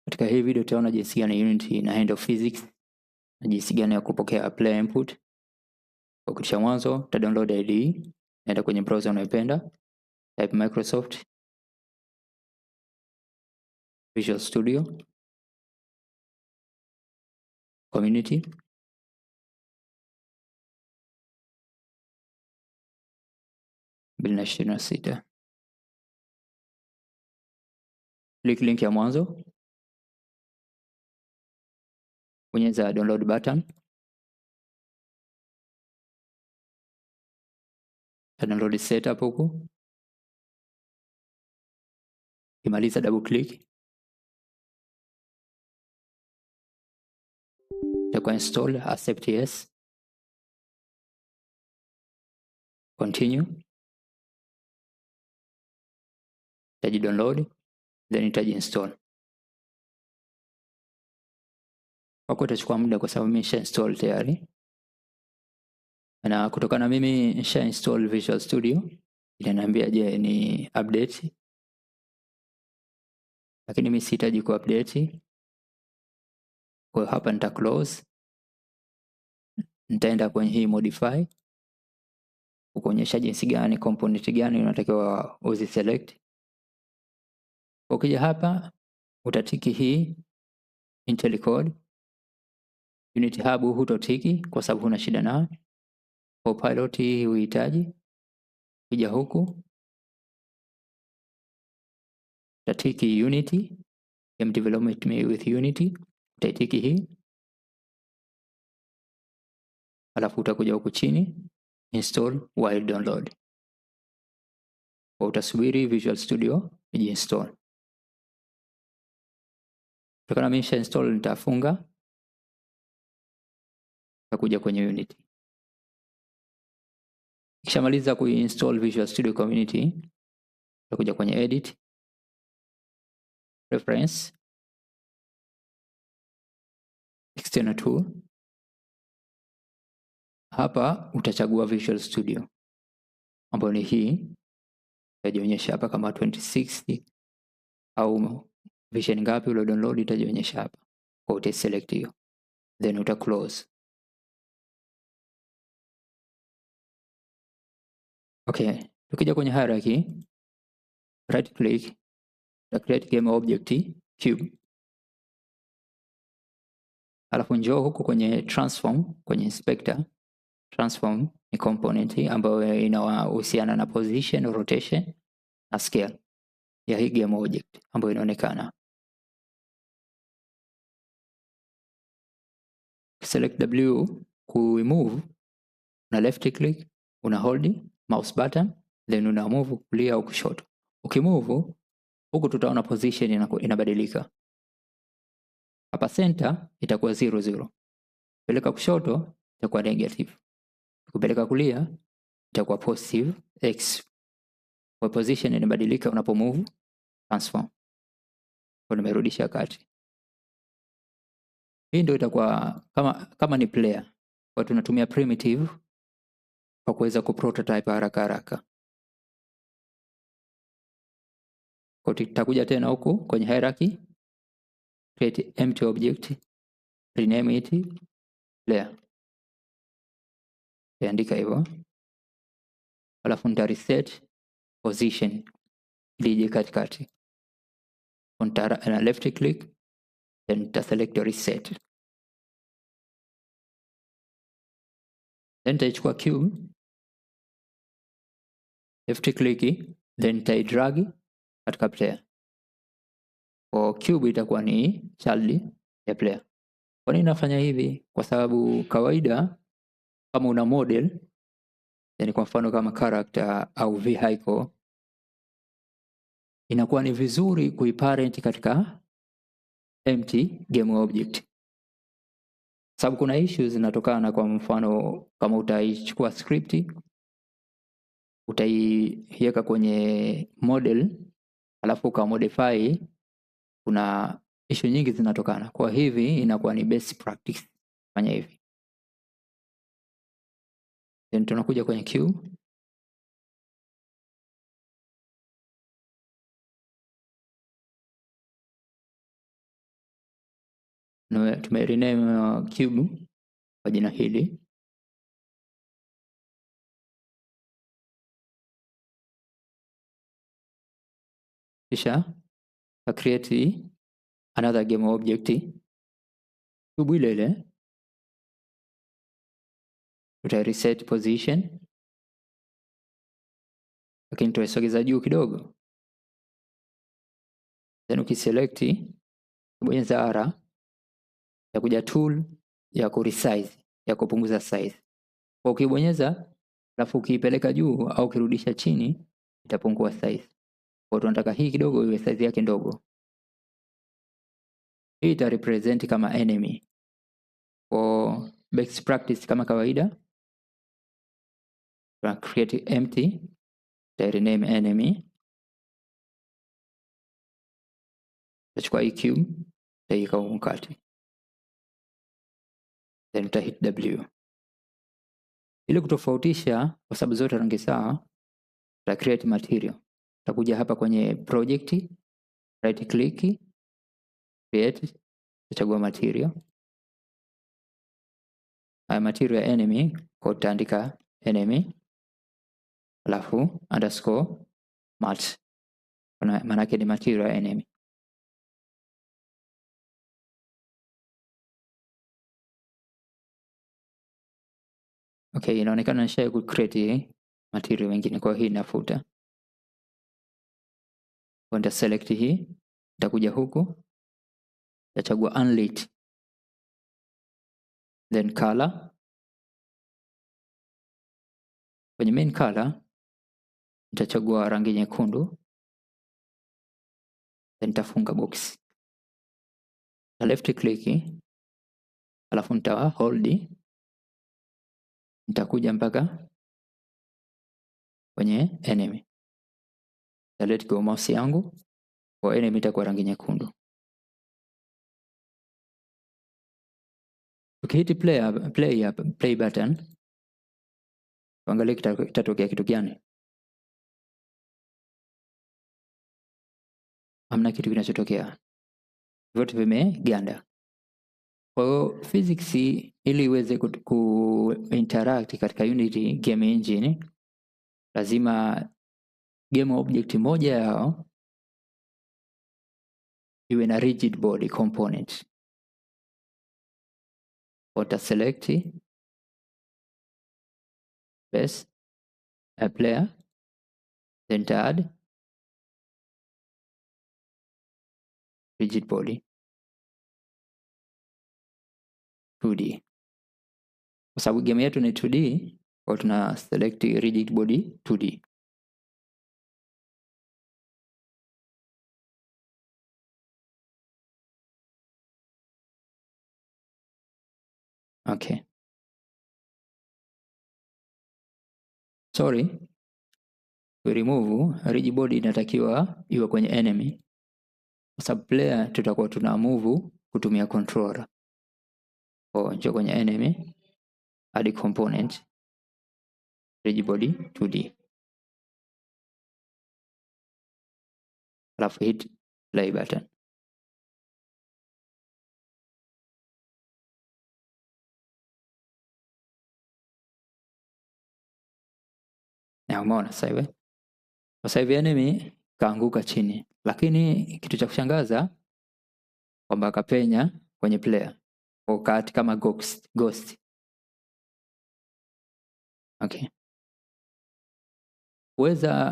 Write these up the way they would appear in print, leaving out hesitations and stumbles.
Katika hii video tutaona jinsi gani Unity ina handle physics na jinsi gani ya kupokea player input. Kwa kitu cha mwanzo, uta download IDE, naenda kwenye browser unayopenda, type Microsoft Visual Studio Community. Click link ya mwanzo, bonyeza download button, download setup huku. Kimaliza double click, itakuwa install, accept yes, continue, itaji download, then itaji install. Wako itachukua muda kwa sababu mimi nisha install tayari. Na kutokana mimi nisha install Visual Studio, inaniambia je ni update. Lakini mimi sihitaji ku update. Kwa hapa nita close. Nitaenda kwenye hii modify, kuonyesha jinsi gani component gani unatakiwa uzi select. Ukija hapa utatiki hii IntelliCode. Unity Hub hutotiki kwa sababu huna shida nayo. Copilot hii uhitaji. Kija huku utatiki Unity, game development with Unity, utaitiki hii. Alafu utakuja huku chini install while download. Kwa utasubiri Visual Studio iji-install. Kutokana mimi nisha install nitafunga. Utakuja kwenye Unity. Kishamaliza kuinstall Visual Studio Community, utakuja kwenye edit, reference, external tool. Hapa utachagua Visual Studio ambayo ni hii. Itajionyesha hapa kama 2060 au version ngapi ule download itajionyesha hapa. Kwa uta select hiyo, then uta close. Okay, tukija kwenye hierarchy, right click, uta create game object cube. Alafu njoo huku kwenye transform, kwenye inspector. Transform ni component ambayo inahusiana na position, rotation na scale ya hii game object ambayo inaonekana. Select W ku move, una left click, una hold mouse button, then una move kulia au kushoto. Ukimove huku tutaona position inabadilika. Hapa center itakuwa 0 0. Peleka kushoto itakuwa negative. Kupeleka kulia itakuwa positive x. Kwa position inabadilika unapo move transform. Kwa nimerudisha kati. Hii ndio itakuwa kama ni player. Kwa tunatumia primitive kwa kuweza kuprototype haraka haraka. Kwa tutakuja tena huku kwenye hierarchy, create empty object, rename it player. Andika hivyo. Alafu nita reset position ili ije katikati. Na left click, then nita select reset. Then nitachukua cube, left click, then nita drag katika player. Kwa cube itakuwa ni child ya player. Kwa nini nafanya hivi? Kwa sababu kawaida kama una model, yani kwa mfano kama character au vehicle, inakuwa ni vizuri kuiparent katika empty game object. Sababu kuna issues zinatokana, kwa mfano kama utaichukua script utaiweka kwenye model alafu ka modify, kuna issue nyingi zinatokana. Kwa hivi inakuwa ni best practice fanya hivi. Then tunakuja kwenye cube, Tumerename cube kwa jina hili. Kisha create another game object. Cube ile tuta reset position, lakini tuisogeza juu kidogo. Then ukiselect, bonyeza R, ya kuja tool ya ku resize, ya kupunguza size. Kwa ukibonyeza alafu ukiipeleka juu au ukirudisha chini itapungua size. Kwa tunataka hii kidogo iwe size yake ndogo. Hii ita represent kama enemy. For best practice kama kawaida, tuna create empty, ta rename enemy. Tutachukua hii cube, tutaiweka huko kati. Then tuta hit W. Ili kutofautisha kwa sababu zote rangi sawa, tuta create material. Tutakuja hapa kwenye project, right click, create, tutachagua material. Haya material ya enemy, kwa tutaandika enemy, alafu underscore mat. Maana yake ni material ya enemy. Okay, inaonekana nisha ku create material mengine, kwa hii nafuta. Nita select hii, nitakuja huku, nitachagua unlit, then color. Kwenye main color nitachagua rangi nyekundu, then nitafunga box. Na left click, alafu nita hold, nitakuja mpaka kwenye enemy. Na let go mouse yangu, kwa enemy itakuwa rangi nyekundu. Ukihit play button, tuangalie kitatokea kitu gani. Hamna kitu kinachotokea. Vyote vimeganda. Kwa hiyo physics ili iweze ku-interact katika Unity game engine, lazima game object moja yao iwe na rigid body component. Uta select base a player, then add rigid body 2D. Kwa sababu game yetu ni 2D, kwa tuna select rigid body 2D. Okay. Sorry. We remove rigid body, inatakiwa iwe kwenye enemy. Kwa sababu player tutakuwa tuna move kutumia controller. Kwa njoo kwenye enemy, add component rigid body 2D. Alafu hit play button. Na umeona sasa hivi enemy kaanguka chini, lakini kitu cha kushangaza kwamba akapenya kwenye player wakati kama ghost. Okay. Uweza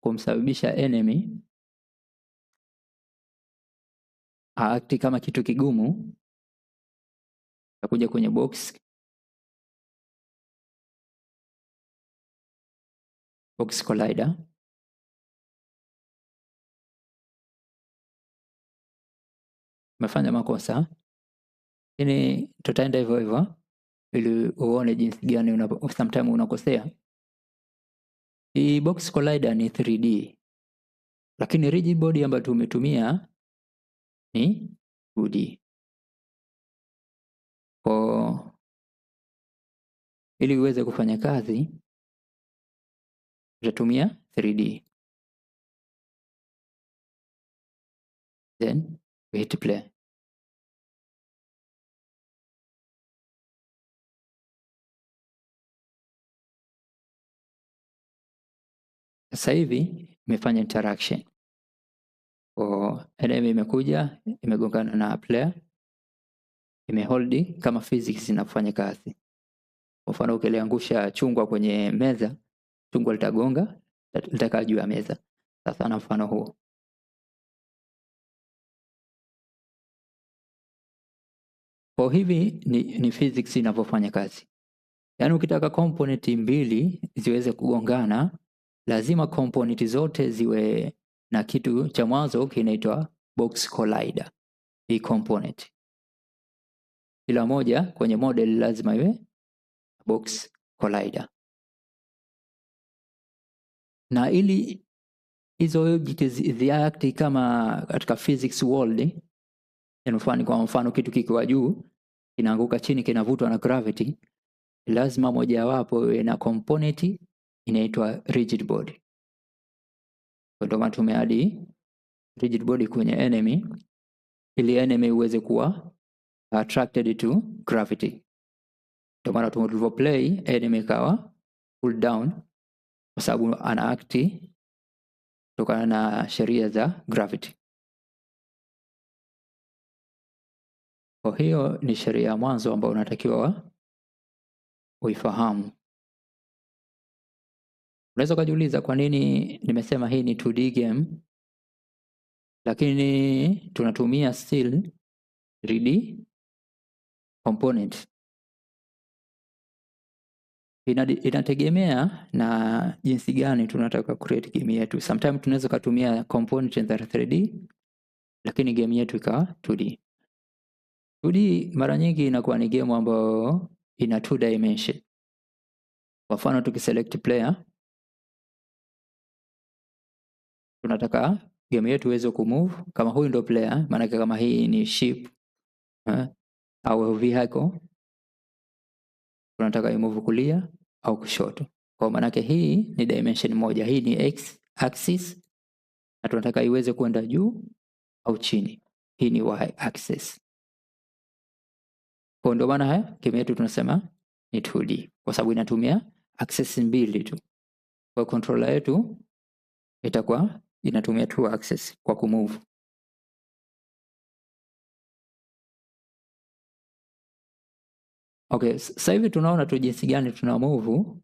kumsababisha enemy aakti kama kitu kigumu, takuja kwenye box collider. Umefanya makosa, lakini tutaenda hivyo hivyo ili uone jinsi gani sometimes unakosea. Hii box collider ni 3D, lakini rigid body ambayo tumetumia ni 2D. Kwa ili uweze kufanya kazi tutatumia 3D. Then we hit play. Sasa hivi imefanya interaction. Kwa enemy imekuja, imegongana na player, imehold kama physics inafanya kazi. Kwa mfano ukiliangusha chungwa kwenye meza, chungwa litagonga, litakaa juu ya meza. Sasa na mfano huo. Kwa hivi ni physics inavyofanya kazi. Yaani ukitaka component mbili ziweze kugongana, lazima component zote ziwe na kitu cha mwanzo kinaitwa box collider. Hii component kila moja kwenye model lazima iwe box collider. Na ili hizo objects ziact kama katika physics world, kwa mfano kitu kikiwa juu kinaanguka chini kinavutwa na gravity, lazima mojawapo iwe na component inaitwa rigid body. Ndio maana tumeadi rigid body kwenye enemy ili enemy uweze kuwa attracted to gravity. Ndio maana tulivyo play enemy kawa pull down kwa sababu ana act kutokana na sheria za gravity. Kwa hiyo ni sheria ya mwanzo ambayo unatakiwa uifahamu. Unaweza kujiuliza kwa nini nimesema hii ni 2D game lakini tunatumia still 3D component. Inategemea na jinsi gani tunataka create game yetu. Sometimes tunaweza kutumia component za 3D lakini game yetu ikawa 2D. 2D mara nyingi inakuwa ni game ambayo ina 2 dimension. Kwa mfano tukiselect player, tunataka game yetu iweze kumove kama huyu ndo player, maana kama hii ni ship au vehicle, tunataka imove kulia au kushoto. Kwa maana hii ni dimension moja, hii ni x axis na tunataka iweze kwenda juu au chini. Hii ni y axis. Kwa ndio maana game yetu tunasema ni 2D kwa sababu inatumia axis mbili tu. Kwa controller yetu itakuwa inatumia 2 axis kwa kumove. Okay, sasa hivi tunaona tu jinsi gani tuna move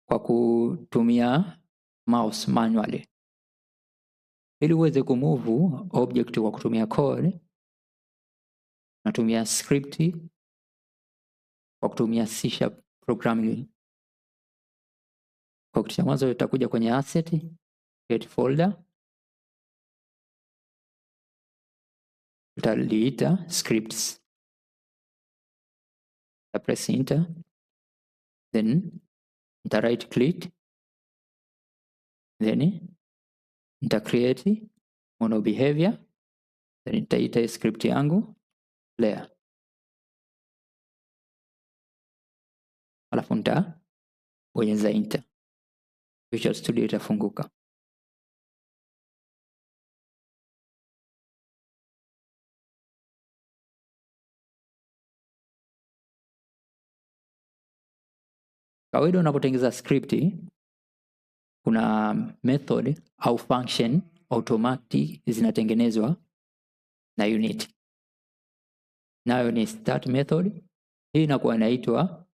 kwa kutumia mouse manually. Ili uweze kumove object kwa kutumia code, natumia script kwa kutumia C# programming. Kwa kitu cha mwanzo utakuja kwenye asset, create folder, utaliita scripts. Press enter, then nita right click, then nita create mono behavior, then nitaita script yangu player, alafu nita bonyeza enter. Visual Studio itafunguka. Kawaida unapotengeneza script kuna method au function automatic zinatengenezwa na Unity. Nayo ni start method. Hii inakuwa inaitwa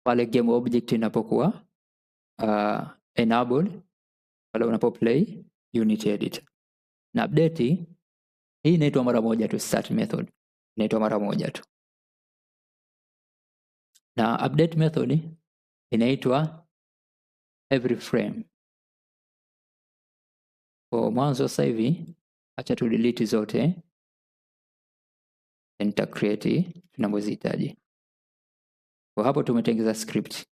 pale game object inapokuwa enabled pale unapoplay Unity editor. Na update hii inaitwa mara moja tu, start method inaitwa mara moja tu. Na update method inaitwa every frame. Kwa mwanzo sasa hivi acha tu delete zote, nita create tunazozihitaji. Kwa hapo tumetengeneza script.